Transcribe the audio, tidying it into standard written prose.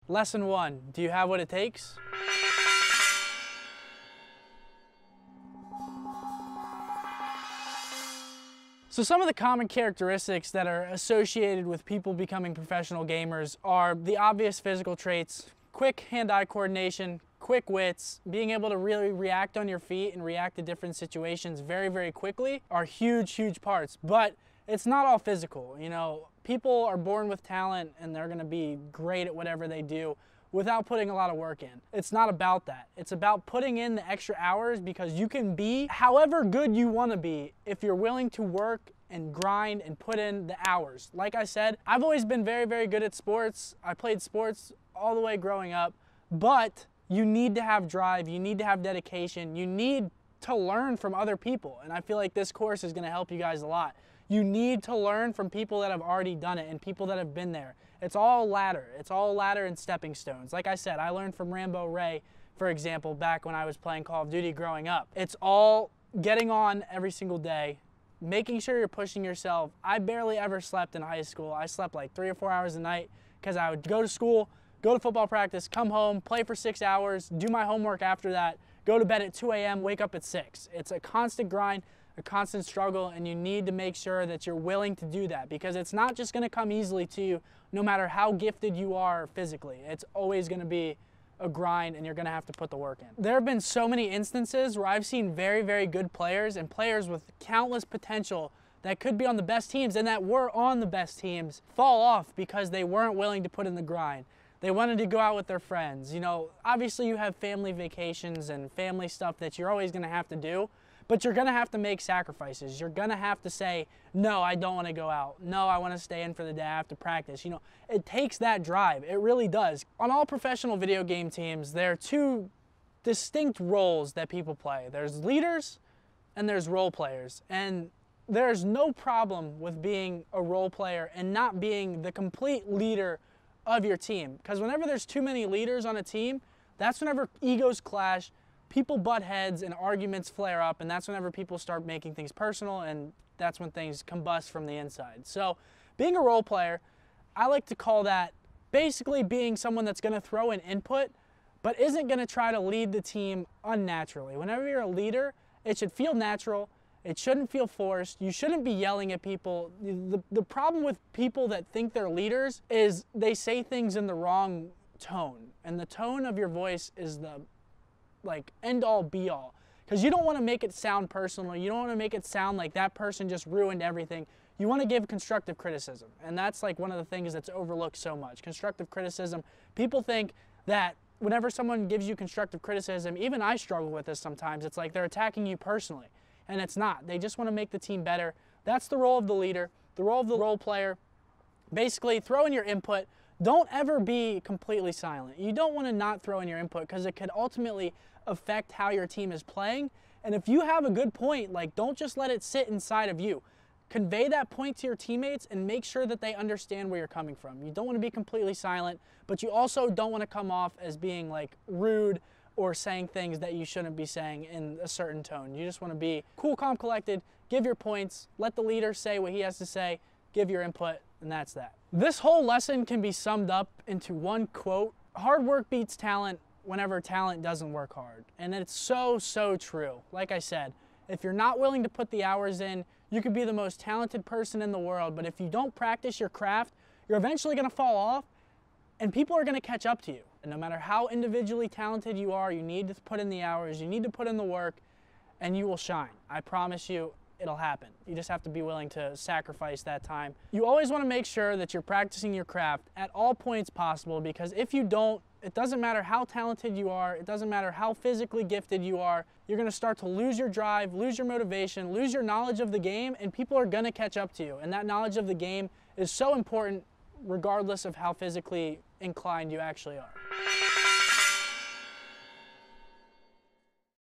Lesson 1, do you have what it takes? So some of the common characteristics that are associated with people becoming professional gamers are the obvious physical traits: quick hand-eye coordination, quick wits, being able to really react on your feet and react to different situations very, very quickly are huge, huge parts. But it's not all physical. You know, people are born with talent and they're gonna be great at whatever they do without putting a lot of work in. It's not about that. It's about putting in the extra hours, because you can be however good you wanna be if you're willing to work and grind and put in the hours. Like I said, I've always been very, very good at sports. I played sports all the way growing up, but you need to have drive, you need to have dedication, you need to learn from other people. And I feel like this course is gonna help you guys a lot. You need to learn from people that have already done it and people that have been there. It's all ladder. It's all ladder and stepping stones. Like I said, I learned from Rambo Ray, for example, back when I was playing Call of Duty growing up. It's all getting on every single day, making sure you're pushing yourself. I barely ever slept in high school. I slept like 3 or 4 hours a night because I would go to school, go to football practice, come home, play for 6 hours, do my homework after that, go to bed at 2 a.m., wake up at 6. It's a constant grind, a constant struggle, and you need to make sure that you're willing to do that, because it's not just gonna come easily to you no matter how gifted you are physically. It's always gonna be a grind and you're gonna have to put the work in. There have been so many instances where I've seen very, very good players and players with countless potential that could be on the best teams and that were on the best teams fall off because they weren't willing to put in the grind. They wanted to go out with their friends. You know, obviously you have family vacations and family stuff that you're always gonna have to do, but you're gonna have to make sacrifices. You're gonna have to say, no, I don't wanna go out. No, I wanna stay in for the day, I have to practice. You know, it takes that drive, it really does. On all professional video game teams, there are two distinct roles that people play. There's leaders and there's role players. And there's no problem with being a role player and not being the complete leader of your team. Because whenever there's too many leaders on a team, that's whenever egos clash, people butt heads and arguments flare up, and that's whenever people start making things personal, and that's when things combust from the inside. So being a role player, I like to call that basically being someone that's gonna throw an input, but isn't gonna try to lead the team unnaturally. Whenever you're a leader, it should feel natural. It shouldn't feel forced. You shouldn't be yelling at people. The problem with people that think they're leaders is they say things in the wrong tone, and the tone of your voice is the end all be all, because you don't want to make it sound personal. You don't want to make it sound like that person just ruined everything. You want to give constructive criticism, and that's like one of the things that's overlooked so much. Constructive criticism. People think that whenever someone gives you constructive criticism, even I struggle with this sometimes, it's like they're attacking you personally, and it's not. They just want to make the team better. That's the role of the leader, the role of the role player. Basically, throw in your input. Don't ever be completely silent. You don't want to not throw in your input, because it could ultimately affect how your team is playing. And if you have a good point, like, don't just let it sit inside of you. Convey that point to your teammates and make sure that they understand where you're coming from. You don't want to be completely silent, but you also don't want to come off as being like rude or saying things that you shouldn't be saying in a certain tone. You just want to be cool, calm, collected, give your points, let the leader say what he has to say, give your input, and that's that. This whole lesson can be summed up into one quote: hard work beats talent whenever talent doesn't work hard. And it's so, so true. Like I said, if you're not willing to put the hours in, you could be the most talented person in the world, but if you don't practice your craft, you're eventually gonna fall off and people are gonna catch up to you. And no matter how individually talented you are, you need to put in the hours, you need to put in the work, and you will shine. I promise you, it'll happen. You just have to be willing to sacrifice that time. You always want to make sure that you're practicing your craft at all points possible, because if you don't, it doesn't matter how talented you are, it doesn't matter how physically gifted you are, you're going to start to lose your drive, lose your motivation, lose your knowledge of the game, and people are going to catch up to you. And that knowledge of the game is so important regardless of how physically inclined you actually are.